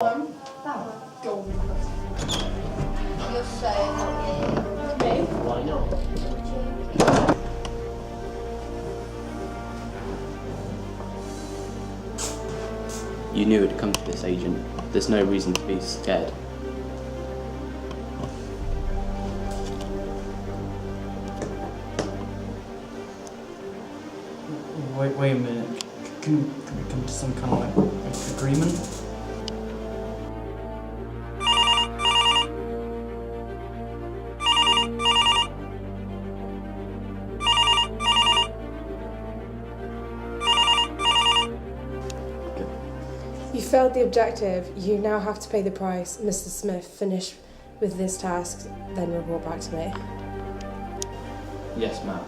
You're so happy. Me? Why not? You knew it'd come to this, Agent. There's no reason to be scared. Wait a minute. Can we come to some kind of like agreement? You failed the objective. You now have to pay the price. Mr. Smith, finish with this task, then report back to me. Yes, ma'am.